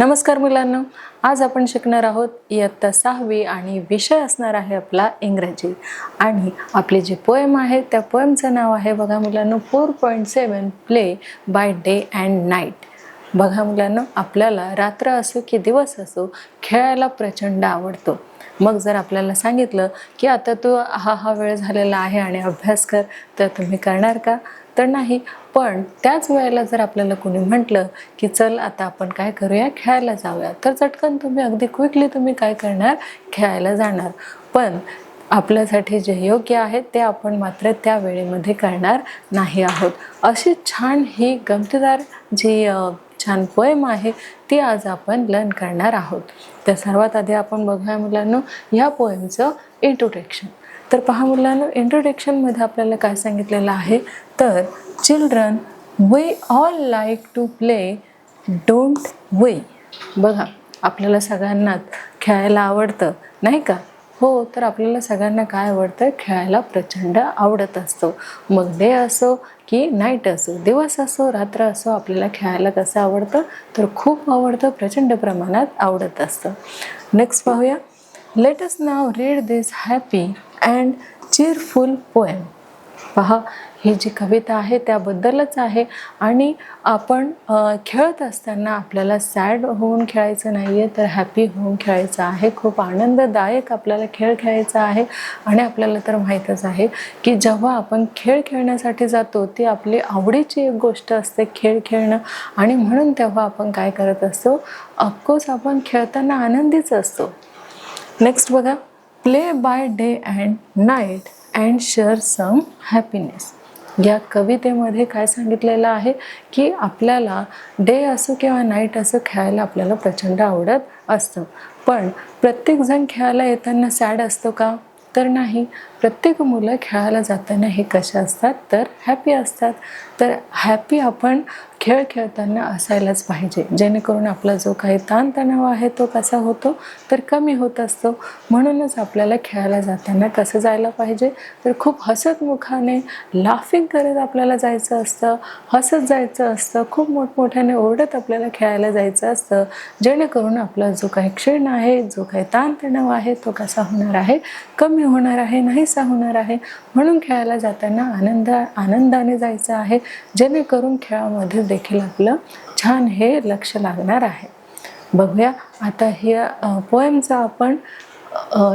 नमस्कार मुलांनो, आज आपण शिकणार आहोत इयत्ता 6वी आणि विषय असणार आहे आपला इंग्रजी। आणि आपली जी पोएम आहे त्या पोएमचं नाव आहे बघा मुलांनो 4.7 play by day and night. बघा मुलांनो, आपल्याला रात्र असो की दिवस असो खेळायला प्रचंड आवडतो। मग जर आपल्याला सांगितलं की आता तू हा वेळ झालेला आहे आणि अभ्यास कर, तर तुम्ही करणार का? तर नाही। पण त्याच वेळेला जर आपल्याला कोणी म्हटलं की चल आता आपण काय करूया, खेळायला जाऊया, तर चटकन तुम्ही अगदी क्विकली तुम्ही काय करणार, खेळायला जाणार। पण आपल्यासाठी जे योग्य आहे ते आपण मात्र त्या वेळेमध्ये करणार नाही आहोत। अशी छान ही गमतीदार जी छान पोएम आहे ती आज आपण लर्न करणार आहोत। तर सर्वात आधी आपण बघूया मुलांनो या पोएमचं इंट्रोडक्शन। तर पहा मुलांनो, इंट्रोडक्शनमध्ये आपल्याला काय सांगितलेलं आहे, तर children we all like to play don't we. बघा, आपल्याला सगळ्यांना खेळायला आवडतं नाही का? हो, तर आपल्याला सगळ्यांना काय आवडतं, खेळायला प्रचंड आवडत असतो। मग डे असो की नाईट असो, दिवस असो रात्र असो, आपल्याला खेळायला कसं आवडतं, तर खूप आवडतं, प्रचंड प्रमाणात आवडत असतं। नेक्स्ट पाहूया, let us now read this happy and चीरफुल poem. पहा, ही जी कविता आहे त्याबद्दलच आहे। आणि आपण खेळत असताना आपल्याला सॅड होऊन खेळायचं नाही आहे, तर हॅपी होऊन खेळायचं आहे। खूप आनंददायक आपल्याला खेळ खेळायचा आहे। आणि आपल्याला तर माहीतच आहे की जेव्हा आपण खेळ खेळण्यासाठी जातो ती आपली आवडीची एक गोष्ट असते खेळ खेळणं। आणि म्हणून तेव्हा आपण काय करत असतो, ऑफकोर्स आपण खेळताना आनंदीच असतो। नेक्स्ट बघा, play by day and night and share some happiness. या कवितेमध्ये काय सांगितलेलं आहे की आपल्याला डे असो किंवा नाईट असो खेळायला आपल्याला प्रचंड आवडत असतं। पण प्रत्येकजण खेळायला येताना सॅड असतो का? तर नाही। प्रत्येक मुलं खेळायला जाताना हे कसे असतात, तर हॅपी असतात। तर हॅपी आपण खेळ खेळताना असायलाच पाहिजे, जेणेकरून आपला जो काही ताणतणाव आहे तो कसा होतो, तर कमी होत असतो। म्हणूनच आपल्याला खेळायला जाताना कसं जायला पाहिजे, तर खूप हसतमुखाने लाफिंग करत आपल्याला जायचं असतं, हसत जायचं असतं, खूप मोठमोठ्याने ओरडत आपल्याला खेळायला जायचं असतं, जेणेकरून आपला जो काही क्षीण आहे, जो काही ताणतणाव आहे तो कसा होणार आहे, कमी होणार आहे, नाहीसा होणार आहे। म्हणून खेळायला जाताना आनंदाने जायचं आहे, जेणेकरून खेळामध्ये देखील आपलं छान हे लक्ष लागणार आहे। बघूया, आता ही पोएमचा आपण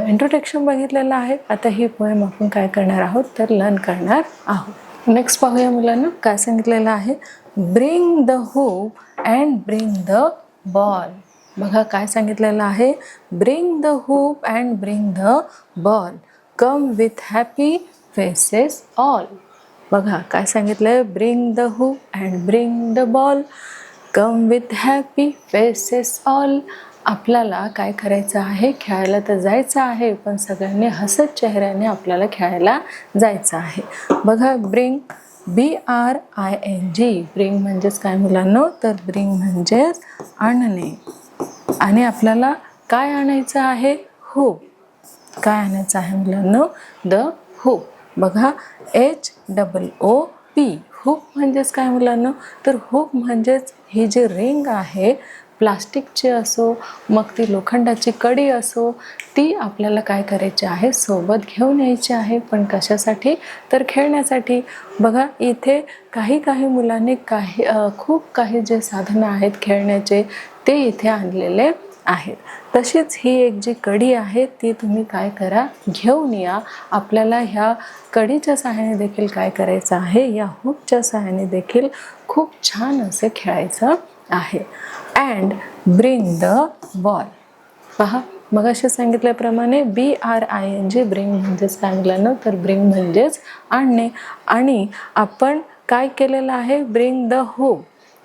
इंट्रोडक्शन बघितलेलं आहे। आता ही पोएम आपण काय करणार आहोत, तर लर्न करणार आहोत। नेक्स्ट पाहूया मुलांना काय सांगितलेलं आहे, bring the hoop and bring the ball. बघा काय सांगितलेलं आहे, bring the hoop and bring the ball, come with happy faces all. बघा काय सांगितलंय, bring the hoop and bring the ball, come with happy faces all. आपल्याला काय करायचं आहे, खेळायला तर जायचं आहे, पण सगळ्यांनी हसत चेहऱ्याने आपल्याला खेळायला जायचं आहे। बघा, ब्रिंग BRING, ब्रिंग म्हणजेच काय मुलांनो, तर ब्रिंग म्हणजेच आणणे। आणि आपल्याला काय आणायचं आहे, हूप। काय आणायचं आहे मुलांनो, द हूप। बघा, HOOP, हूप म्हणजेच काय मुलांनो, तर हूप म्हणजेच ही जी रिंग आहे, प्लास्टिकची असो मग ती लोखंडाची कडी असो, ती आपल्याला काय करायची आहे, सोबत घेऊन यायची आहे। पण कशासाठी, तर खेळण्यासाठी। बघा, इथे काही मुलांनी खूप काही जे साधनं आहेत खेळण्याचे ते इथे आणलेले आहेत। तशीच ही एक जी कडी आहे ती तुम्ही काय करा, घेऊन या। आपल्याला ह्या कडीच्या सहाय्याने देखील काय करायचं आहे, या हुकच्या सहाय्याने देखील खूप छान असे खेळायचं आहे। And bring the ball. पहा, मग असे सांगितल्याप्रमाणे BRING, ब्रिंग म्हणजेच काय मुलांना, तर ब्रिंग म्हणजेच आणणे। आणि आपण काय केलेलं आहे, ब्रिंग द हूप।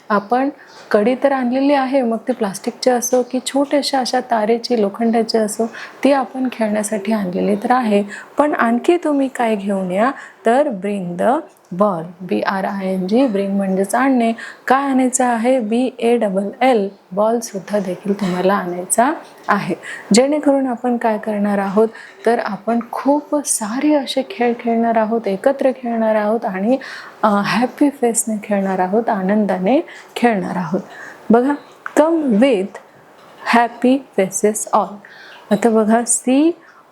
आपण कडी तर आणलेली आहे, मग ती प्लास्टिकची असो की छोट्याशा अशा तारेची लोखंडाची असो, ती आपण खेळण्यासाठी आणलेली तर आहे। पण आणखी तुम्ही काय घेऊन या, तर bring the ball, BRING, bring म्हणजेच आणणे। काय आणायचं आहे, BALL, बॉल सुद्धा देखील तुम्हाला आणायचा आहे। जेणेकरून आपण काय करणार आहोत, तर आपण खूप सारे असे खेळ खेळणार आहोत, एकत्र खेळणार आहोत आणि हॅपी फेसने खेळणार आहोत, आनंदाने खेळणार आहोत। बघा, come with happy faces all. आता बघा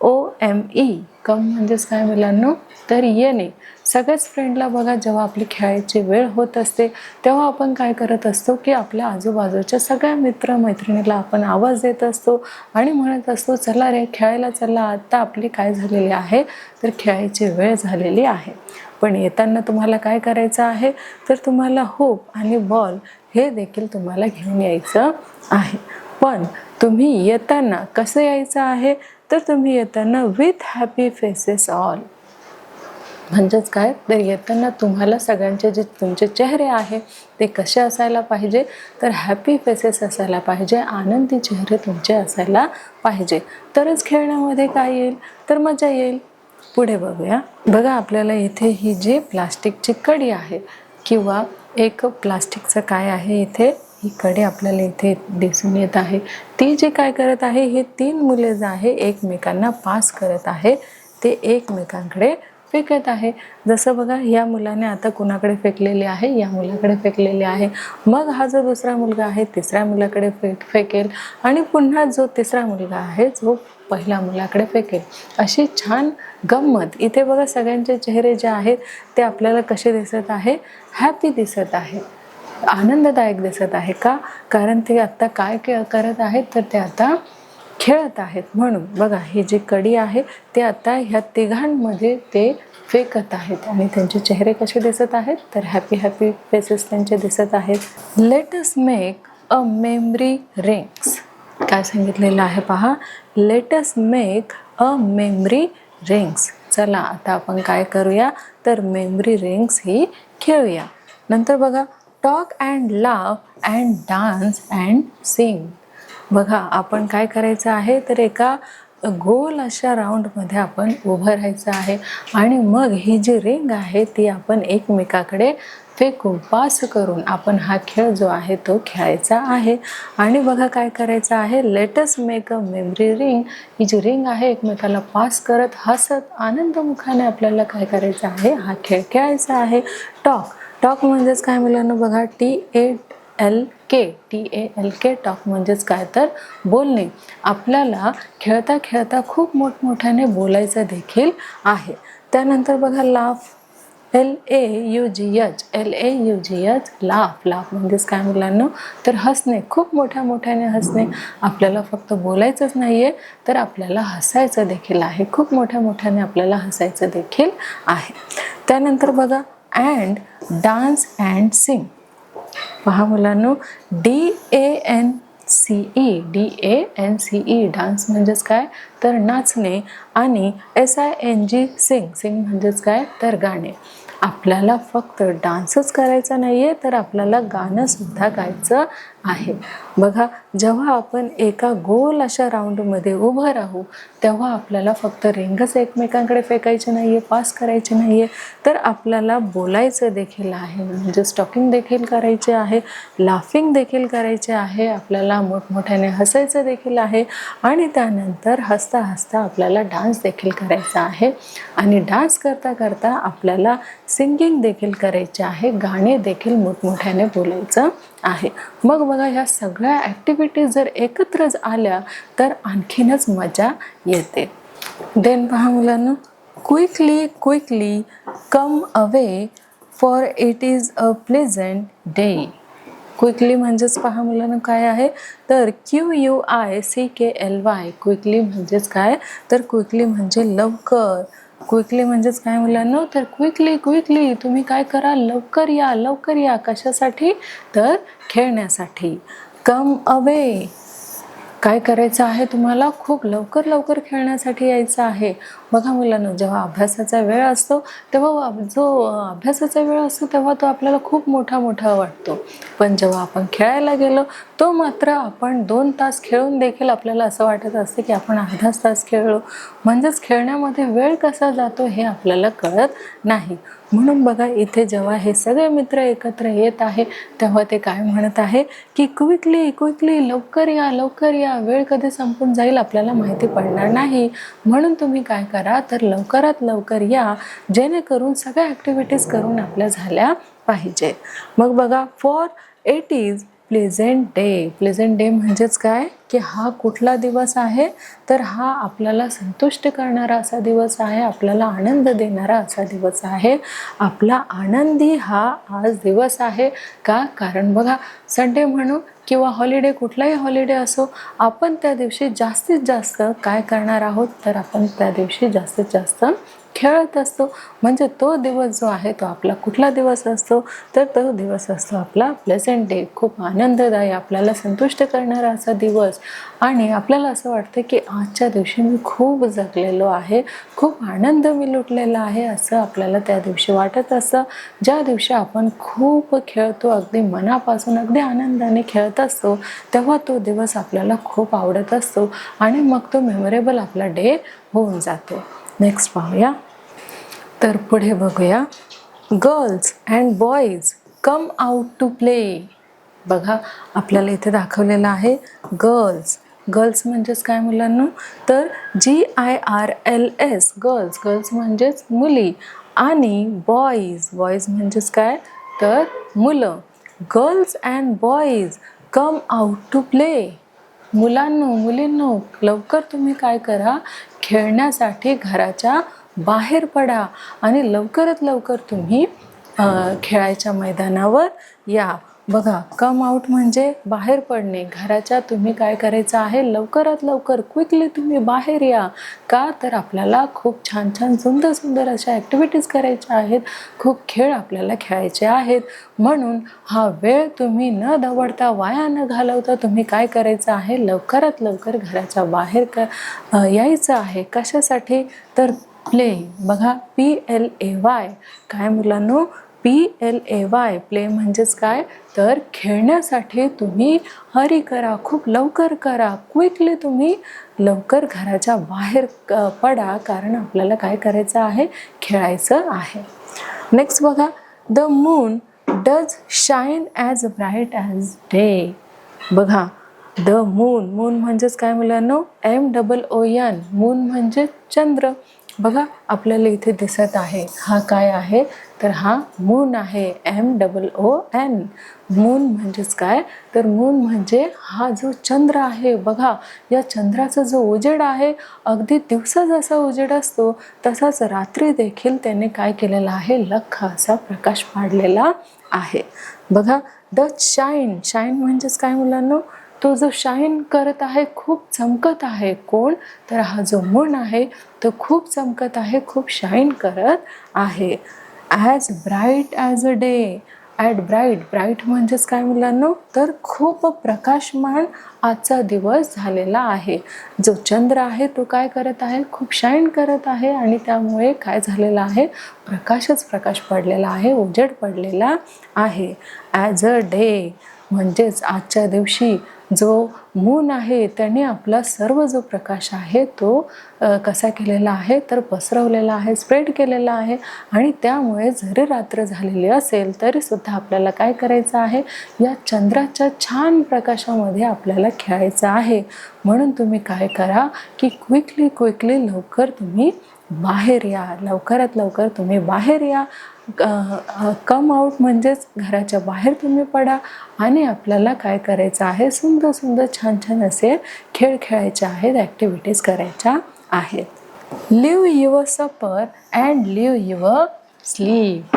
COME, कम म्हणजेच काय मुलांनो, तर येणे. सगळ्याच फ्रेंडला बघा जेव्हा आपली खेळायची वेळ होत असते तेव्हा आपण काय करत असतो की आपल्या आजूबाजूच्या सगळ्या मित्रमैत्रिणीला आपण आवाज देत असतो आणि म्हणत असतो चला रे खेळायला चला, आत्ता आपली काय झालेली आहे तर खेळायची वेळ झालेली आहे. पण येताना तुम्हाला काय करायचं आहे तर तुम्हाला होप आणि बॉल हे देखील तुम्हाला घेऊन यायचं आहे. पण तुम्ही येताना कसं यायचं आहे तर तुम्ही येताना विथ हॅपी फेसेस ऑल. म्हणजेच काय तर येताना तुम्हाला सगळ्यांचे जे तुमचे चेहरे आहे ते कसे असायला पाहिजे तर हॅपी फेसेस असायला पाहिजे, आनंदी चेहरे तुमचे असायला पाहिजे. तरच खेळण्यामध्ये काय येईल तर मजा येईल. पुढे बघूया. बघा आपल्याला इथे ही जी प्लास्टिकची कडी आहे किंवा एक प्लास्टिकचं काय आहे, इथे ही कडी आपल्याला इथे दिसून येत आहे. ती जे काय करत आहे, हे 3 मुले जे आहे एकमेकांना पास करत आहे, ते एकमेकांकडे फेकत आहे. जसं बघा या मुलाने आता कुणाकडे फेकलेली आहे, या मुलाकडे फेकलेली आहे. मग हा जो दुसरा मुलगा आहे तिसऱ्या मुलाकडे फेकेल आणि पुन्हा जो तिसरा मुलगा आहे जो पहिल्या मुलाकडे फेकेल. अशी छान गंमत. इथे बघा सगळ्यांचे चेहरे जे आहेत ते आपल्याला कसे दिसत आहे, हॅपी दिसत आहे, आनंददायक दिसत आहे. का? कारण ते आत्ता काय करत आहेत तर ते आता खेळत आहेत. म्हणून बघा ही जी कडी आहे ते आता ह्या तिघांमध्ये ते फेकत आहेत आणि त्यांचे चेहरे कसे दिसत आहेत तर हॅपी हॅपी फेसेस त्यांचे दिसत आहेत. Late us make a memory rings. काय सांगितलेलं आहे पहा, late us make a memory rings. चला आता आपण काय करूया तर मेमरी रिंग्स ही खेळूया. नंतर बघा talk and laugh and dance and sing. बघा आपण काय करायचं आहे तर एका गोल अशा राऊंडमध्ये आपण उभं राहायचं आहे आणि मग ही जी रिंग आहे ती आपण एकमेकाकडे फेकून पास करून आपण हा खेळ जो आहे तो खेळायचा आहे. आणि बघा काय करायचं आहे, let's make a memory ring. ही जी रिंग आहे एकमेकाला पास करत हसत आनंदमुखाने आपल्याला काय करायचं आहे, हा खेळ खेळायचा आहे. टॉक म्हणजेच काय मुलांना बघा TALK टॉक म्हणजेच काय तर बोलणे. आपल्याला खेळता खेळता खूप मोठमोठ्याने बोलायचं देखील आहे. त्यानंतर बघा लाफ, LAUGH लाफ म्हणजेच काय मुलांना तर हसणे, खूप मोठ्याने हसणे. आपल्याला फक्त बोलायचंच नाहीये तर आपल्याला हसायचं देखील आहे, खूप मोठ्याने आपल्याला हसायचं देखील आहे. त्यानंतर बघा अँड डान्स अँड सिंग. पहा मुलांनो DANCE डान्स म्हणजेच काय तर नाचणे आणि SING सिंग म्हणजेच काय तर गाणे. आपल्याला फक्त डान्सच करायचा नाहीये तर आपल्याला गाणं सुद्धा गायचं आहे. बघा जेव्हा आपण एका गोल अशा राऊंडमध्ये उभं राहू तेव्हा आपल्याला फक्त रिंगच एकमेकांकडे फेकायची नाहीये, पास करायची नाहीये तर आपल्याला बोलायचं देखील आहे, म्हणजे टॉकिंग देखील करायचे आहे, लाफिंग देखील करायचे आहे, आपल्याला मोठमोठ्याने हसायचं देखील आहे आणि त्यानंतर हसता हसता आपल्याला डान्स देखील करायचा आहे. आणि डान्स करता करता आपल्याला सिंगिंग देखील करायचे आहे, गाणे देखील मोठमोठ्याने बोलायचं आहे. मग बघा ह्या सगळ्या ॲक्टिव्हिटीज जर एकत्र आल्या तर आणखीनच मजा येते. देन पहा मुलांना quickly come away for it is a pleasant day. Quickly म्हणजेच पहा मुलांना काय आहे तर QUICKLY. क्विकली म्हणजेच काय तर क्विकली म्हणजे लवकर. क्विकली म्हणजेच काय मुलांना तर क्विकली तुम्ही काय करा, लवकर या. कशासाठी तर खेळण्यासाठी. कम अवे काय करायचं आहे तुम्हाला, खूप लवकर खेळण्यासाठी यायचं आहे. बघा मुलांनो जेव्हा अभ्यासाचा वेळ असतो तेव्हा तेव्हा तो आपल्याला खूप मोठा वाटतो. पण जेव्हा आपण खेळायला गेलो तो मात्र आपण 2 तास खेळून देखील आपल्याला असं वाटत असते की आपण अर्धाच तास खेळलो. म्हणजेच खेळण्यामध्ये वेळ कसा जातो हे आपल्याला कळत नाही. म्हणून बघा इथे जेव्हा हे सगळे मित्र एकत्र येत आहे तेव्हा ते काय म्हणत आहे की क्विकली लवकर या, वेळ कधी संपून जाईल आपल्याला माहिती पडणार नाही. म्हणून तुम्ही काय करा तर लवकरात लवकर या, जेणेकरून सगळ्या ॲक्टिव्हिटीज करून आपल्या झाल्या पाहिजे. मग बघा for it is pleasant day. Pleasant day म्हणजेच काय की हा कुठला दिवस आहे तर हा आपल्याला संतुष्ट करणारा असा दिवस आहे, आपल्याला आनंद देणारा असा दिवस आहे. आपला आनंदी हा आज दिवस आहे. का? कारण बघा संडे म्हणू किंवा हॉलिडे, कुठलाही हॉलिडे असो, आपण त्या दिवशी जास्तीत जास्त काय करणार आहोत तर आपण त्या दिवशी जास्तीत जास्त खेळत असतो. म्हणजे तो दिवस जो आहे तो आपला कुठला दिवस असतो तर तो दिवस असतो आपला प्लेझेंट डे. खूप आनंददायी, आपल्याला संतुष्ट करणारा असा दिवस. आणि आपल्याला असं वाटतं की आजच्या दिवशी मी खूप जगलेलो आहे, खूप आनंद मी लुटलेला आहे असं आपल्याला त्या दिवशी वाटत असतं. ज्या दिवशी आपण खूप खेळतो, अगदी मनापासून अगदी आनंदाने खेळत असतो, तेव्हा तो दिवस आपल्याला खूप आवडत असतो आणि मग तो मेमोरेबल आपला डे होऊन जातो. नेक्स्ट पाहूया. तर पुढे बघूया. Girls and boys come out to play. बघा आपल्याला इथे दाखवलेलं आहे गर्ल्स. गर्ल्स म्हणजेच काय मुलांना तर GIRLS गर्ल्स. गर्ल्स म्हणजेच मुली. आणि बॉईज. बॉईज म्हणजेच काय तर मुलं. Girls and boys come out to play. मुलांनो मुलींनो लवकर तुम्ही काय करा, खेळण्यासाठी घराच्या बाहेर पडा आणि लवकरात लवकर तुम्ही खेळायच्या मैदानावर या. बघा कम आउट म्हणजे बाहेर पडणे. घराच्या तुम्ही काय करायचं आहे, लवकरात लवकर क्विकली तुम्ही बाहेर या. का तर आपल्याला खूप छान छान सुंदर सुंदर अशा ॲक्टिव्हिटीज करायच्या आहेत, खूप खेळ आपल्याला खेळायचे आहेत. म्हणून हा वेळ तुम्ही न दवडता, वाया न घालवता तुम्ही काय करायचं आहे, लवकरात लवकर घराच्या बाहेर यायचं आहे. कशासाठी तर प्ले. बघा PLAY. काय मुलांनो PLAY. प्ले म्हणजेच काय तर खेळण्यासाठी तुम्ही हरी करा, खूप लवकर करा, क्विकली तुम्ही लवकर घराच्या बाहेर पडा. कारण आपल्याला काय करायचं आहे, खेळायचं आहे. नेक्स्ट बघा. The moon does shine as bright as day. बघा द मून. मून म्हणजेच काय मुलांनो MOON. मून म्हणजे चंद्र. बघा आपल्याला इथे दिसत आहे हा काय आहे तर हा मून आहे. MOON. मून म्हणजेच काय तर मून म्हणजे हा जो चंद्र आहे. बघा या चंद्राचा जो उजेड आहे, अगदी दिवसा जसा उजेड असतो तसाच रात्री देखील त्याने काय केलेला आहे, लख्ख असा प्रकाश पाडलेला आहे. बघा डज शाईन. शाईन म्हणजेच काय मुलांनो तो जो शाईन करत आहे, खूप चमकत आहे. कोण तर हा जो मून आहे तो खूप चमकत आहे, खूप शाईन करत आहे. As bright as a day. At bright. Bright म्हणजेच काय मुलांनो तर खूप प्रकाशमान आजचा दिवस झालेला आहे. जो चंद्र आहे तो काय करत आहे, खूप शाईन करत आहे आणि त्यामुळे काय झालेला आहे, प्रकाशच प्रकाश पडलेला आहे, उजेड पडलेला आहे. ॲज अ डे म्हणजेच आजच्या दिवशी जो मून आहे त्याने आपला सर्व जो प्रकाश आहे तो कसा केलेला आहे तर पसरवलेला आहे, स्प्रेड केलेला आहे. आणि त्यामुळे जरी रात्र झालेली असेल तरी सुद्धा आपल्याला काय करायचं आहे, या चंद्राच्या छान प्रकाशामध्ये आपल्याला खेळायचं आहे. म्हणून तुम्ही काय करा की क्विकली लवकर तुम्ही बाहेर या, लवकरात लवकर तुम्ही बाहेर या. कम आउट म्हणजेच घराच्या बाहेर तुम्ही पडा आणि आपल्याला काय करायचं आहे, सुंदर सुंदर छान छान असे खेळ खेळायचे आहेत, ॲक्टिव्हिटीज करायच्या आहेत. Leave your supper and leave your sleep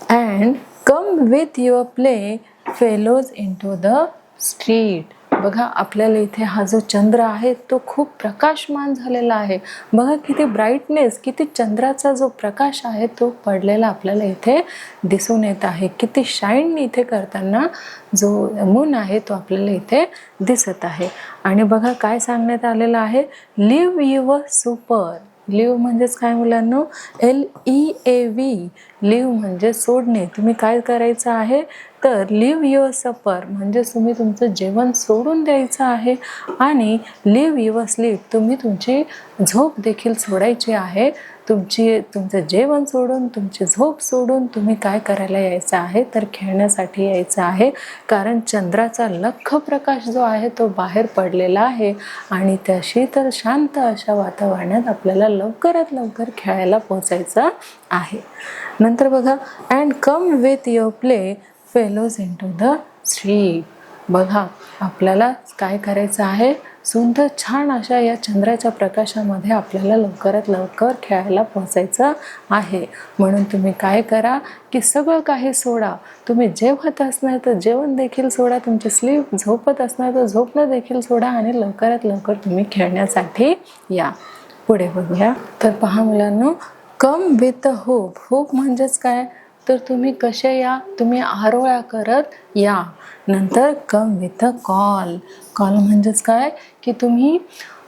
and come with your play fellows into the street. बघा आपल्याला इथे हा जो चंद्र आहे तो खूप प्रकाशमान झालेला आहे. बघा किती ब्राईटनेस, किती चंद्राचा जो प्रकाश आहे तो पडलेला आपल्याला इथे दिसून येत आहे. किती शाईन इथे करताना जो मून आहे तो आपल्याला इथे दिसत आहे. आणि बघा काय सांगण्यात आलेलं आहे, लिव्ह युअर सुपर. लिव्ह म्हणजेच काय मुलांनो LEAV. लिव्ह म्हणजे सोडणे. तुम्ही काय करायचं आहे तर लिव्ह युअर सपर म्हणजे तुम्ही तुमचं जेवण सोडून द्यायचं आहे. आणि लिव्ह युअर स्लीप तुम्ही तुमची झोप देखील सोडायची आहे. तुमचं जेवण सोडून, तुमची झोप सोडून तुम्ही काय करायला यायचं आहे तर खेळण्यासाठी यायचं आहे. कारण चंद्राचा लख्ख प्रकाश जो आहे तो बाहेर पडलेला आहे आणि त्या शीतल शांत अशा वातावरणात आपल्याला लवकरात लवकर खेळायला पोचायचं आहे. नंतर बघा and come with your play fellows into the street. बघा, आपल्याला काय करायचं आहे, सुंदर छान अशा या चंद्राच्या प्रकाशामध्ये आपल्याला लवकरात लवकर खेळायला पोचायचं आहे. म्हणून तुम्ही काय करा की सगळं काही सोडा. तुम्ही जेवत असणार तर जेवण देखील सोडा, तुमची स्लीप झोपत असणार तर झोपणं देखील सोडा आणि लवकरात लवकर तुम्ही खेळण्यासाठी या. पुढे बघूया. तर पहा मुलांनो, कम विथ होप. होप म्हणजेच काय, तर तुम्ही कसे या, तुम्ही आरोळ्या करत या. नंतर कम विथ कॉल. कॉल म्हणजेच काय की तुम्ही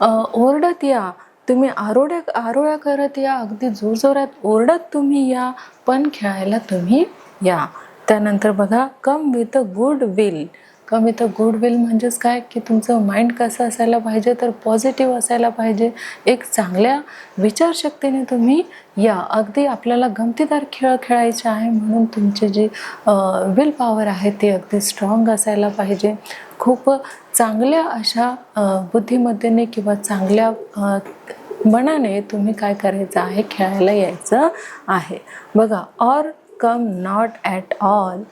ओरडत या, तुम्ही आरोळ्या करत या, अगदी जोरजोरात ओरडत तुम्ही या, पण खेळायला तुम्ही या. त्यानंतर बघा, come with good will. Come with good will म्हणजेच काय की तुमचं माइंड कसं असायला पाहिजे, तर पॉझिटिव्ह असायला पाहिजे. एक चांगल्या विचारशक्तीने तुम्ही या. अगदी आपल्याला गमतीदार खेळ खेळायचे आहे, म्हणून तुमची जी विल पॉवर आहे ती अगदी स्ट्रॉंग असायला पाहिजे. खूप चांगल्या अशा बुद्धिमत्तेने किंवा चांगल्या मनाने तुम्ही काय करायचं आहे, खेळायला यायचं आहे. बघा, or come not at all.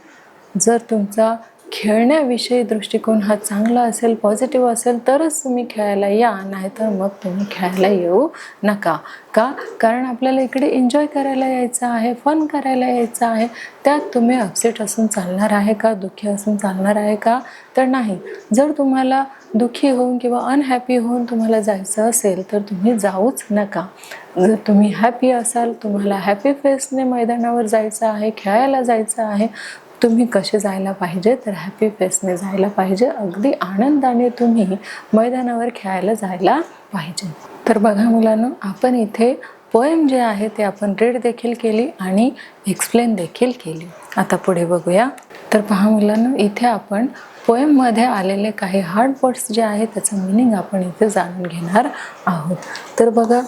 जर तुमचा खेळण्याविषयी दृष्टिकोन हा चांगला असेल, पॉझिटिव्ह असेल, तरच तुम्ही खेळायला या, नाहीतर मग तुम्ही खेळायला येऊ नका. का? कारण आपल्याला इकडे एन्जॉय करायला यायचं आहे, फन करायला यायचं आहे. त्यात तुम्ही अपसेट असून चालणार आहे का, दुःखी असून चालणार आहे का, तर नाही. जर तुम्हाला दुःखी होऊन किंवा अनहॅपी होऊन तुम्हाला जायचं असेल तर तुम्ही जाऊच नका. जर तुम्ही हॅपी असाल, तुम्हाला हॅपी फेसने मैदानावर जायचं आहे, खेळायला जायचं आहे, तुम्ही कसे जायला पाहिजे, तर हॅपी फेसने जायला पाहिजे. अगदी आनंदाने तुम्ही मैदानावर खेळायला जायला पाहिजे. तर बघा मुलांनो, आपण इथे पोएम जे आहे ते आपण रीड देखील केली आणि एक्सप्लेन देखील केली. आता पुढे बघूया. तर पहा मुलांनो, इथे आपण पोएममध्ये आलेले काही हार्ड वर्ड्स जे आहेत त्याचं मिनिंग आपण इथे जाणून घेणार आहोत. तर बघा,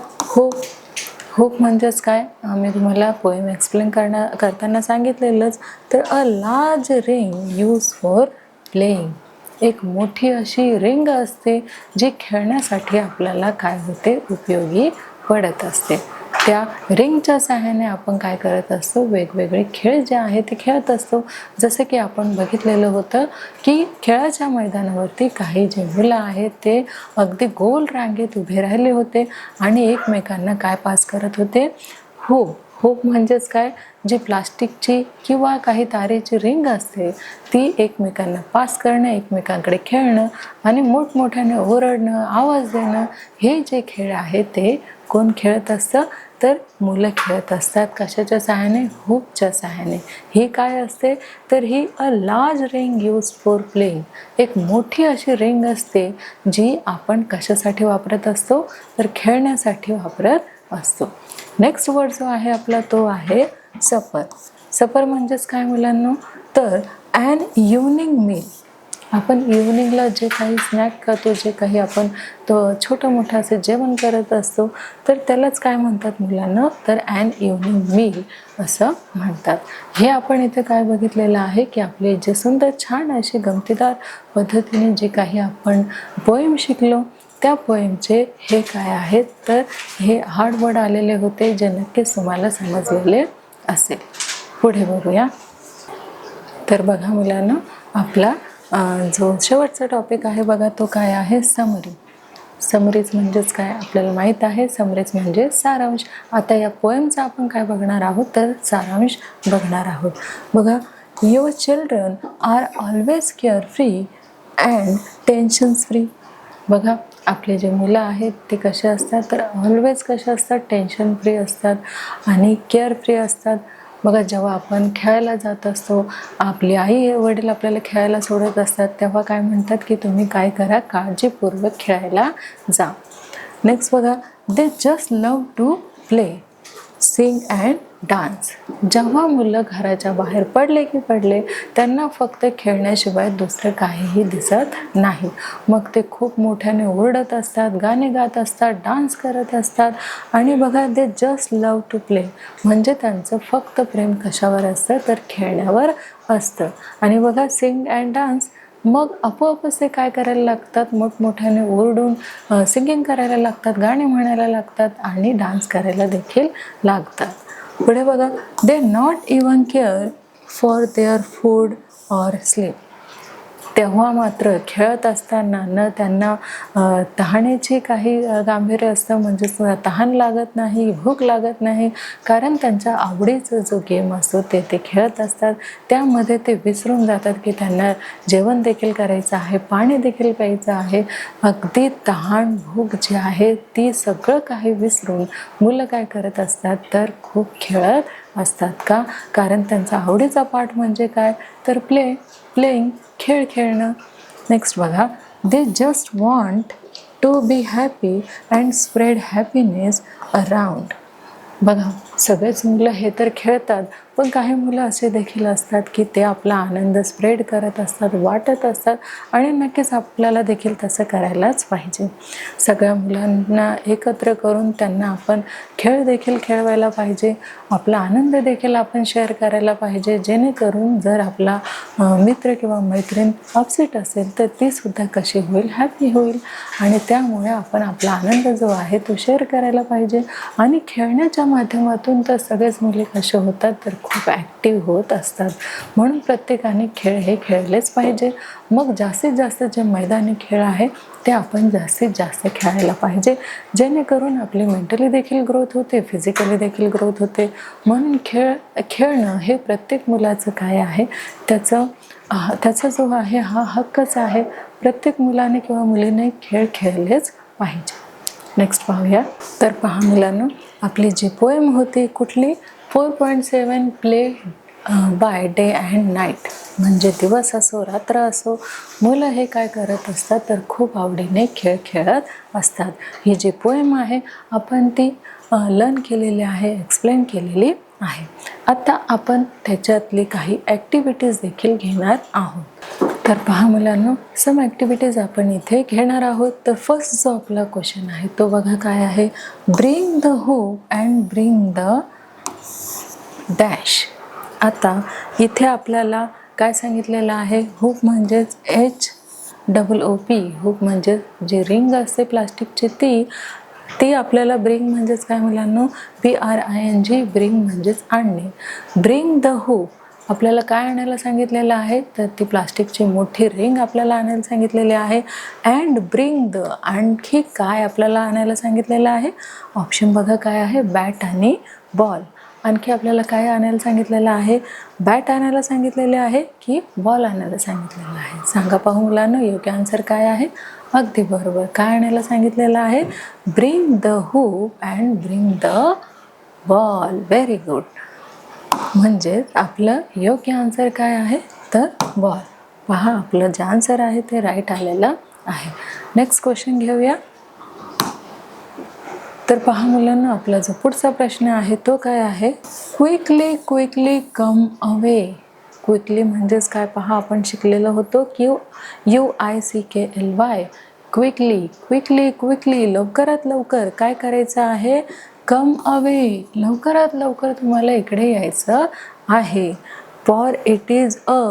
होप म्हणजेच काय, मी तुम्हाला पोएम एक्सप्लेन करताना सांगितलेलंच. तर अ large ring use for playing. एक मोठी अशी रिंग असते जी खेळण्यासाठी आपल्याला काय होते, उपयोगी पडत असते. त्या रिंगच्या सहाय्याने आपण काय करत असतो, वेगवेगळे खेळ जे आहे ते खेळत असतो. जसं की आपण बघितलेलं होतं की खेळाच्या मैदानावरती काही जे मुलं आहेत ते अगदी गोल रांगेत उभे राहिले होते आणि एकमेकांना काय पास करत होते, होप म्हणजेच काय, जी प्लास्टिकची किंवा काही तारेची रिंग असते ती एकमेकांना पास करणं, एकमेकांकडे खेळणं आणि मोठमोठ्याने ओरडणं, आवाज देणं, हे जे खेळ आहे ते कोण खेळत असतं, तर मुलं खेळत असतात. कशाच्या सहाय्याने, हुकच्या सहाय्याने. ही काय असते, तर ही a large ring use for playing. एक मोठी अशी रिंग असते जी आपण कशासाठी वापरत असतो, तर खेळण्यासाठी वापरत असतो. नेक्स्ट वर्ड जो आहे आपला तो आहे सपर. सपर म्हणजेच काय मुलांनो, तर ॲन इव्हनिंग मील. आपण इव्हनिंगला जे काही स्नॅक खातो, जे काही आपण तो छोटं मोठं असे जेवण करत असतो, तर त्यालाच काय म्हणतात मुलांना, तर ॲन इव्हनिंग मील असं म्हणतात. हे आपण इथे काय बघितलेलं आहे की आपले जे सुंदर छान अशी गमतीदार पद्धतीने जे काही आपण पोएम शिकलो, त्या पोएमचे हे काय आहेत, तर हे हार्ड वर्ड आलेले होते जे नक्कीच तुम्हाला समजलेले असेल. पुढे बघूया. तर बघा मुलांना, आपला जो शेवटचा टॉपिक आहे बघा, तो काय आहे, समरी. समरीज म्हणजेच काय आपल्याला माहीत आहे, समरीज म्हणजे सारांश. आता या पोएमचा आपण काय बघणार आहोत, तर सारांश बघणार आहोत. बघा, your children are always care free and tensions free. बघा, आपले जे मुलं आहेत ते कसे असतात, तर ऑलवेज कसे असतात, टेन्शन फ्री असतात आणि केअर फ्री असतात. बघा, जेव्हा आपण खेळायला जात असतो, आपली आई वडील आपल्याला खेळायला सोडत असतात, तेव्हा काय म्हणतात की तुम्ही काय करा, काळजीपूर्वक खेळायला जा. नेक्स्ट बघा, they just love to play, sing and dance. जेव्हा मुलं घराच्या बाहेर पडले त्यांना फक्त खेळण्याशिवाय दुसरं काहीही दिसत नाही. मग ते खूप मोठ्याने ओरडत असतात, गाणे गात असतात, डान्स करत असतात. आणि बघा, they just love to play म्हणजे त्यांचं फक्त प्रेम कशावर असतं, तर खेळण्यावर असतं. आणि बघा, सिंग अँड डान्स, मग आपोआपच ते काय करायला लागतात, मोठमोठ्याने ओरडून सिंगिंग करायला लागतात, गाणे म्हणायला लागतात आणि डान्स करायला देखील लागतात. पुढे बघा, they not even care for their food or sleep. तेव्हा मात्र खेळत असताना न त्यांना तहानेची काही गांभीर्य असतं, म्हणजेच तहान लागत नाही, भूक लागत नाही, कारण त्यांच्या आवडीचा जो गेम असतो ते खेळत असतात. त्यामध्ये ते विसरून जातात की त्यांना जेवण देखील करायचं आहे, पाणी देखील प्यायचं आहे. अगदी तहान भूक जी आहे ती सगळं काही विसरून मुलं काय करत असतात तर खूप खेळत असतात. का? कारण त्यांचा आवडीचा पाठ म्हणजे काय तर प्लेइंग, खेळ खेळणं. नेक्स्ट बघा, they just want to be happy and spread happiness around. बघा, सगळेच मुलं हे तर खेळतात, पण काही मुलं असे देखील असतात की ते आपला आनंद स्प्रेड करत असतात, वाटत असतात, आणि नक्कीच आपल्याला देखील तसं करायलाच पाहिजे. सगळ्या मुलांना एकत्र करून त्यांना आपण खेळ देखील खेळवायला पाहिजे, आपला आनंद देखील आपण शेअर करायला पाहिजे, जेणेकरून जर आपला मित्र किंवा मैत्रीण अपसेट असेल तर ती सुद्धा कशी होईल, हॅपी होईल. आणि त्यामुळे आपण आपला आनंद जो आहे तो शेअर करायला पाहिजे. आणि खेळण्याच्या माध्यमातून तर सगळेच मुले कसे होतात तर खूप ॲक्टिव्ह होत असतात. म्हणून प्रत्येकाने खेळ हे खेळलेच पाहिजे. मग जास्तीत जास्त जे मैदानी खेळ आहे ते आपण जास्तीत जास्त खेळायला पाहिजे, जेणेकरून आपली मेंटली देखील ग्रोथ होते, फिजिकली देखील ग्रोथ होते. म्हणून खेळणं हे प्रत्येक मुलाचं काय आहे त्याचा जो आहे हा हक्कच आहे. प्रत्येक मुलाने किंवा मुलीने खेळ खेळलेच पाहिजे. नेक्स्ट पाहूया. तर पहा मुलांनो, आपली जी पोएम होती कुठली, 4.7 play by day and night, म्हणजे दिवस असो रात्र असो मुलं हे काय करत असतात तर खूप आवडीने खेळ खेळत असतात. ही जी पोएम आहे आपण ती लर्न केलेली आहे, एक्सप्लेन केलेली आहे. आता आपण त्याच्यातली काही ॲक्टिव्हिटीज देखील घेणार आहोत. तर पहा मुलांनो, सम ॲक्टिव्हिटीज आपण इथे घेणार आहोत. तर फर्स्ट जो आपला क्वेश्चन आहे तो बघा काय आहे, bring the hoop and bring the dash. आता इथे आपल्याला काय सांगितलेलं आहे, हूप म्हणजेच HOOP, हूप म्हणजे जी रिंग असते प्लास्टिकची ती आपल्याला ब्रिंग म्हणजेच काय मुलांनो, BRING, ब्रिंग म्हणजेच आणणे. ब्रिंग द हूप आपल्याला काय आणायला सांगितलेलं आहे तर ती प्लास्टिकची मोठी रिंग आपल्याला आणायला सांगितलेली आहे. अँड ब्रिंग द, आणखी काय आपल्याला आणायला सांगितलेलं आहे, ऑप्शन बघा काय आहे, बॅट आणि बॉल. आणखी आपल्याला काय आणायला सांगितलेलं आहे, बॅट आणायला सांगितलेले आहे की बॉल आणायला सांगितलेलं आहे. सांगा पाहू मुलांना, योग्य आन्सर काय आहे. अगदी बरोबर, काय आणायला सांगितलेलं आहे, bring the hoop and bring the ball. Very good. म्हणजेच आपलं योग्य आन्सर काय आहे तर बॉल. पहा, आपलं जे आन्सर आहे ते राईट आलेलं आहे. नेक्स्ट क्वेश्चन घेऊया. तर पहा मुलांना, आपला जो पुढचा प्रश्न आहे तो काय आहे, क्विकली क्विकली कम अवे. क्विकली म्हणजेच काय पहा, आपण शिकलेलो होतो QUICKLY, क्विकली क्विकली क्विकली, लवकरात लवकर काय करायचं आहे, कम अवे, लवकरात लवकर तुम्हाला इकडे यायचं आहे. For it is a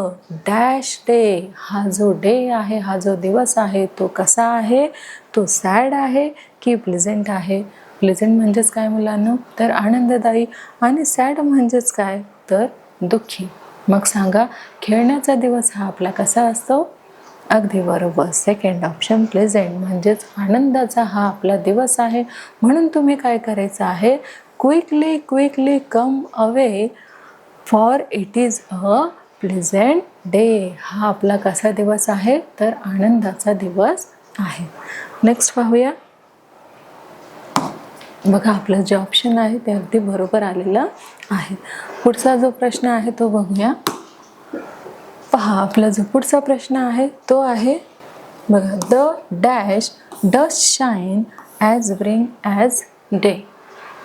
dash day. हा जो डे आहे, हा जो दिवस आहे तो कसा आहे, तो सॅड आहे की प्लेझेंट आहे. प्लेझेंट म्हणजेच काय मुलांनो तर आनंददायी, आणि सॅड म्हणजेच काय तर दुःखी. मग सांगा, खेळण्याचा दिवस हा आपला कसा असतो. अगदी बरोबर, सेकंड ऑप्शन, प्लेझेंट, म्हणजेच आनंदाचा हा आपला दिवस आहे. म्हणून तुम्ही काय करायचं आहे, quickly quickly come away for it is a pleasant day. हा आपला कसा दिवस आहे तर आनंदाचा दिवस आहे. नेक्स्ट पाहूया. बघा, आपलं जे ऑप्शन आहे ते अगदी बरोबर आलेलं आहे. पुढचा जो प्रश्न आहे तो बघूया. पहा, आपला जो पुढचा प्रश्न आहे तो आहे बघा, the dash dust shine as bring as day.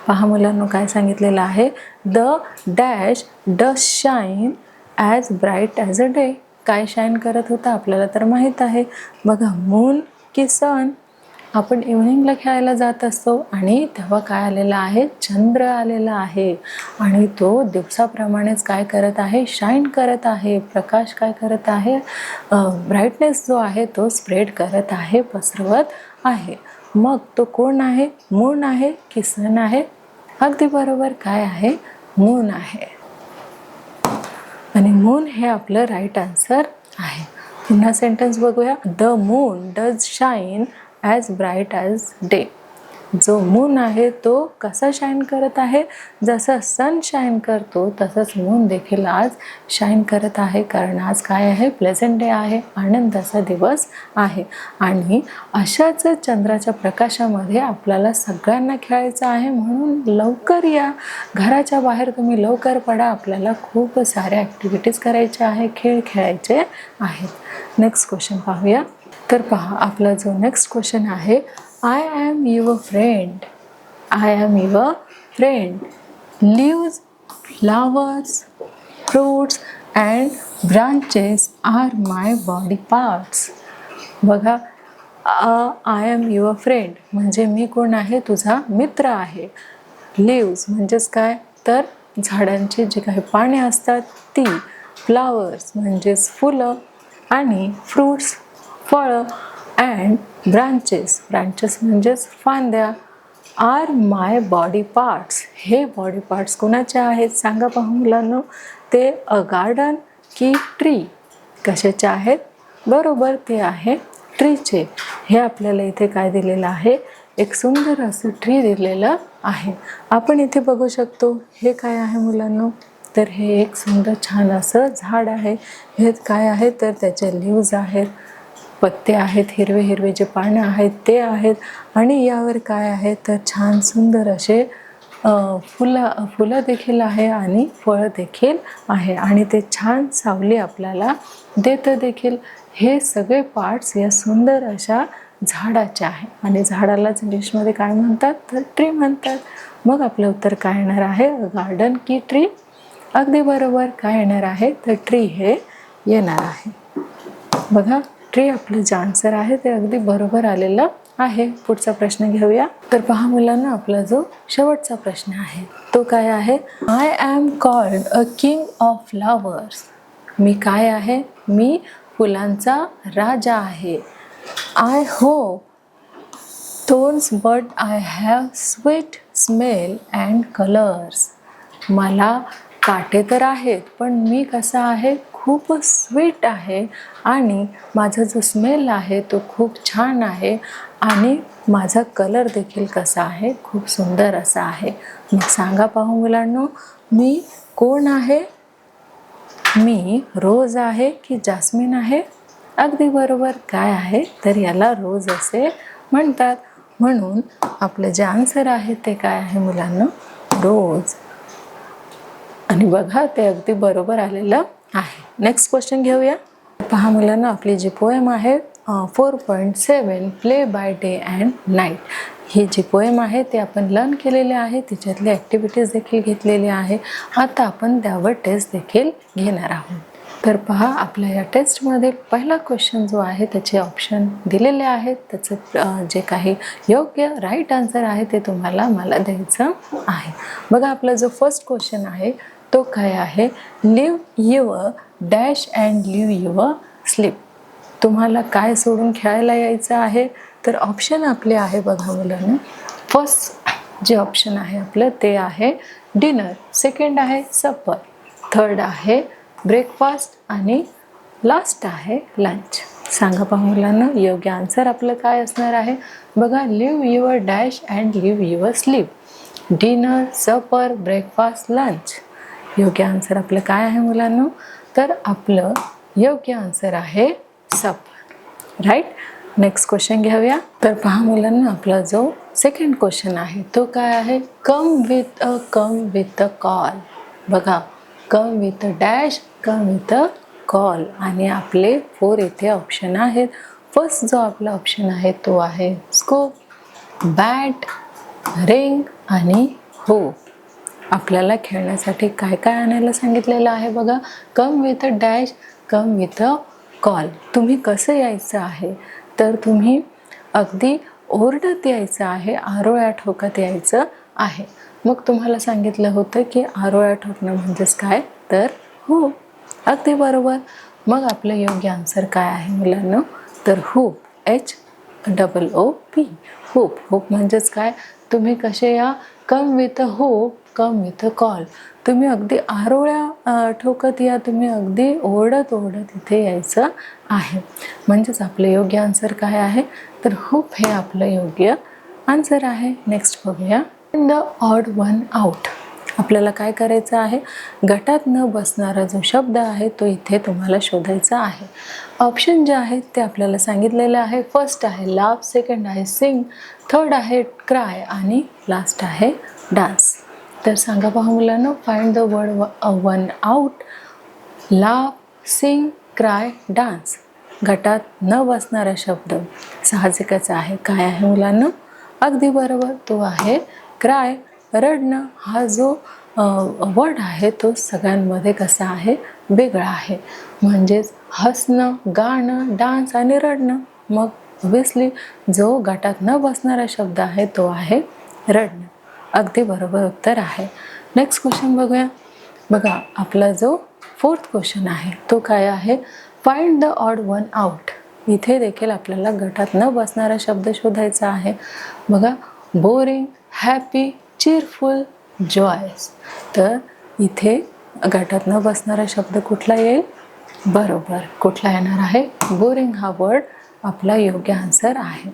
पहा मुलांनो, काय सांगितलेलं आहे, the dash dust shine as bright as a day. काय शाईन करत होता आपल्याला तर माहीत आहे. बघा, मून की सन. आपण इव्हनिंगला खेळायला जात असतो आणि तेव्हा काय आलेला आहे, चंद्र आलेला आहे, आणि तो दिवसाप्रमाणेच काय करत आहे, शाईन करत आहे, प्रकाश काय करत आहे, ब्राईटनेस जो आहे तो स्प्रेड करत आहे, पसरवत आहे. मग तो कोण आहे, मून आहे की सन आहे. अगदी बरोबर, काय आहे, मून आहे. आणि मून हे आपलं राईट आन्सर आहे. पुन्हा सेंटेन्स बघूया. The moon does shine as bright as day. जो मून आहे तो कसा शाईन करत आहे? जसं सन शाईन करतो तसंच मून देखील आज शाईन करत आहे, कारण आज काय आहे? प्लेझंट डे आहे, आनंदाचा दिवस आहे. आणि अशाच चंद्राच्या प्रकाशामध्ये आपल्याला सगळ्यांना खेळायचं आहे, म्हणून लवकर या, घराच्या बाहेर तुम्ही लवकर पडा. आपल्याला खूप साऱ्या ॲक्टिव्हिटीज करायच्या आहे, खेळ खेळायचे आहेत. नेक्स्ट क्वेश्चन पाहूया. तर पहा, आपला जो नेक्स्ट क्वेश्चन आहे, I am your friend. I am your friend. Leaves, flowers, fruits and branches are my body parts. बघा, I am your friend म्हणजे मी कोण आहे? तुझा मित्र आहे. Leaves म्हणजेच काय? तर झाडांची जी काही पाने असतात ती. फ्लावर्स म्हणजेच फुलं, आणि फ्रूट्स फळं, अँड ब्रांचेस म्हणजेच फांद्या, आर माय बॉडी पार्ट्स. हे बॉडी पार्ट्स कोणाचे आहेत? सांगा पाहू मुलांनो. ते अ गार्डन की ट्री? कशाचे आहेत? बरोबर, ते आहे ट्रीचे. हे आपल्याला इथे काय दिलेलं आहे? एक सुंदर असं ट्री दिलेलं आहे. आपण इथे बघू शकतो, हे काय आहे मुलांनो? तर हे एक सुंदर छान असं झाड आहे. हे काय आहे? तर त्याचे लीव्ज आहेत, पत्ते आहेत, हिरवे हिरवे जे पानं आहेत ते आहेत, आणि यावर काय आहे? तर छान सुंदर असे फुलं देखील आहे आणि फळं देखील आहे, आणि ते छान सावली आपल्याला देतं देखील. हे सगळे पार्ट्स या सुंदर अशा झाडाचे आहे, आणि झाडालाच इंग्लिशमध्ये काय म्हणतात? तर ट्री म्हणतात. मग आपलं उत्तर काय येणार आहे? गार्डन की ट्री? अगदी बरोबर. काय येणार आहे? तर ट्री हे येणार आहे. बघा, ट्री आपलं जे आन्सर आहे ते अगदी बरोबर आलेलं आहे. पुढचा प्रश्न घेऊया. तर पहा मुलांना, आपला जो शेवटचा प्रश्न आहे तो काय आहे? I am called a king of flowers. मी काय आहे? मी फुलांचा राजा आहे. I hope thorns but I have sweet smell and colours. मला काटे तर आहेत, पण मी कसा आहे? खूप स्वीट आहे, आणि माझा जो स्मेल आहे तो खूप छान आहे, आणि माझा कलर देखील कसा आहे? खूप सुंदर असा आहे. मग सांगा पाहू मुलांनो, मी कोण आहे? मी रोज आहे की जास्मिन आहे? अगदी बरोबर. काय आहे? तर याला रोज असे म्हणतात. म्हणून आपलं जे आन्सर आहे ते काय आहे मुलांनो? रोज. आणि बघा, ते अगदी बरोबर आलेलं आहे. नेक्स्ट क्वेश्चन घेऊया. पहा मुलांना, आपली जी पोएम आहे 4.7 play by day and night, ही जी पोएम आहे ते आपण लर्न केलेले आहे, तिच्यातली ॲक्टिव्हिटीज देखील घेतलेली आहे. आता आपण त्यावर टेस्ट देखील घेणार आहोत. तर पहा, आपल्या या टेस्टमध्ये पहिला क्वेश्चन जो आहे त्याचे ऑप्शन दिलेले आहेत. त्याचं जे काही योग्य राईट आन्सर आहे ते मला द्यायचं आहे. बघा, आपला जो फर्स्ट क्वेश्चन आहे तो काय आहे? Leave your dash and leave your sleep. तुम्हाला काय सोडून खेळायला यायचं आहे? तर ऑप्शन आपले आहे बघा मुलांना. फर्स्ट जे ऑप्शन आहे आपलं ते आहे डिनर, सेकंड आहे सपर, थर्ड आहे ब्रेकफास्ट, आणि लास्ट आहे लंच. सांगा पाहू मुलांना, योग्य आन्सर आपलं काय असणार आहे? बघा, leave your dash and leave your sleep, dinner, supper, breakfast, lunch. योग्य आन्सर आपलं काय आहे मुलांनो? तर आपलं योग्य आन्सर आहे सपर. राईट. नेक्स्ट क्वेश्चन घेऊया. तर पहा मुलांना, आपला जो सेकंड क्वेश्चन आहे तो काय आहे? Come with a call. बघा, come with a dash, come with a call, आणि आपले 4 इथे ऑप्शन आहेत. फर्स्ट जो आपला ऑप्शन आहे तो आहे स्कूप, बॅट, रिंग आणि होप. आपल्याला खेळण्यासाठी काय काय आणायला सांगितलेलं आहे बघा. Come with a dash, come with a call. तुम्ही कसं यायचं आहे? तर तुम्ही अगदी ओरडत यायचं आहे, आरोळ्या ठोकत यायचं आहे. मग तुम्हाला सांगितलं होतं की आरोळ्या ठोकणं म्हणजेच काय? तर हो, अगदी बरोबर. मग आपलं योग्य आन्सर काय आहे मुलांना? तर होप, HOOP, होप. होप म्हणजेच काय? तुम्ही कसे या? कम with a hope come with a call. तुम्ही अगदी आरोळ्या ठोकत या, तुम्ही अगदी ओरडत ओरडत इथे यायचं आहे. म्हणजेच आपलं योग्य आन्सर काय आहे, तर होप हे आपलं योग्य आन्सर आहे. नेक्स्ट बघूया. The odd one out. आपल्याला काय करायचं आहे, गटात न बसणारा जो शब्द आहे तो इथे तुम्हाला शोधायचा आहे. ऑप्शन जे आहेत ते आपल्याला सांगितलेले आहे. फर्स्ट आहे लाव, सेकंड आहे सिंग, थर्ड आहे क्राय आणि लास्ट आहे डान्स. तर सांगा पहा मुलांनो, find the word one out. लाव, सिंग, क्राय, डान्स. गटात न बसणारा शब्द साहजिकच आहे. काय आहे मुलांनो? अगदी बरोबर, तो आहे क्राय. रडणं हा जो वर्ड आहे तो सगळ्यांमध्ये कसा आहे, वेगळा आहे. म्हणजेच हसणं, गाणं, डान्स आणि रडणं. मग ऑब्वियसली जो गटात न बसणारा शब्द आहे तो आहे रडणं. अगदी बरोबर उत्तर आहे. नेक्स्ट क्वेश्चन बघूया. बघा, आपला जो फोर्थ क्वेश्चन आहे तो काय आहे, find the odd one out. इथे देखील आपल्याला गटात न बसणारा शब्द शोधायचा आहे. बघा, बोरिंग, हॅपी, चीरफुल, जॉयस. तर इथे गटात न बसणारा शब्द कुठला येईल? बरोबर, कुठला येणार आहे? बोरिंग हा वर्ड आपला योग्य आन्सर आहे.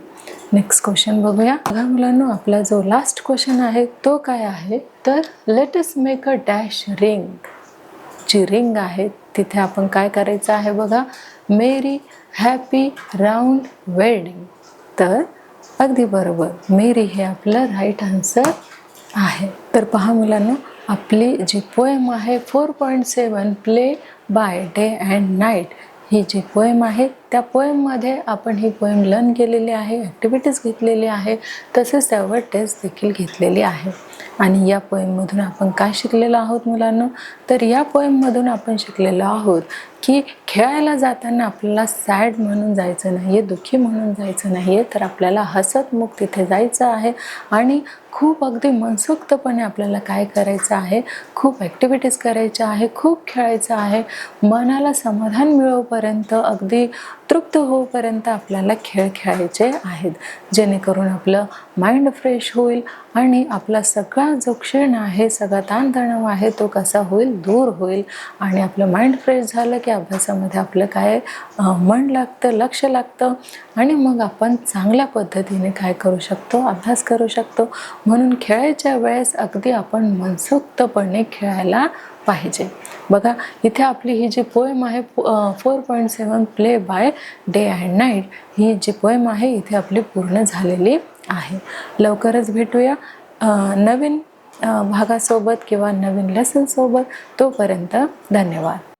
नेक्स्ट क्वेश्चन बघूया. बघा मुलांनो, आपला जो लास्ट क्वेश्चन आहे तो काय आहे, तर let us make a dash ring. जी रिंग आहे तिथे आपण काय करायचं आहे बघा, मेरी, हॅपी, राऊंड, वेडिंग. तर अगदी बरोबर, मेरी हे आपलं राईट आन्सर आहे. तर पहा मुलांनो, आपली जी पोएम आहे 4.7 play by day and night, ही जी पोएम आहे त्या पोएममध्ये आपण ही पोएम लर्न केलेली आहे, ॲक्टिव्हिटीज घेतलेली आहे, तसेच त्यावर टेस्ट देखील घेतलेली आहे. आणि या पोएममधून आपण काय शिकलेलो आहोत मुलांनो, तर या पोएममधून आपण शिकलेलो आहोत की खेळायला जाताना आपल्याला सॅड म्हणून जायचं नाही आहे, दुःखी म्हणून जायचं नाही आहे, तर आपल्याला हसतमुख तिथे जायचं आहे आणि खूप अगदी मनसोक्तपणे आपल्याला काय करायचं आहे, खूप ॲक्टिव्हिटीज करायच्या आहे, खूप खेळायचं आहे. मनाला समाधान मिळोपर्यंत, अगदी तृप्त होईपर्यंत आपल्याला खेळ खेळायचे आहेत, जेणेकरून आपलं माइंड फ्रेश होईल आणि आपला सगळा जो क्षण आहे, सगळा ताणतणाव आहे तो कसा होईल, दूर होईल. आणि आपलं माइंड फ्रेश झालं की अभ्यासामध्ये आपलं काय मन लागतं, लक्ष लागतं आणि मग आपण चांगल्या पद्धतीने काय करू शकतो, अभ्यास करू शकतो. म्हणून खेळायच्या वेळेस अगदी आपण मनसोक्तपणे खेळायला पाहिजे. बघा, इथे आपली ही जी पोएम आहे 4.7 play by day and night, ही जी पोएम आहे इथे आपली पूर्ण झालेली आहे. लवकरच भेटूया नवीन भागासोबत किंवा नवीन लेसनसोबत. तोपर्यंत धन्यवाद.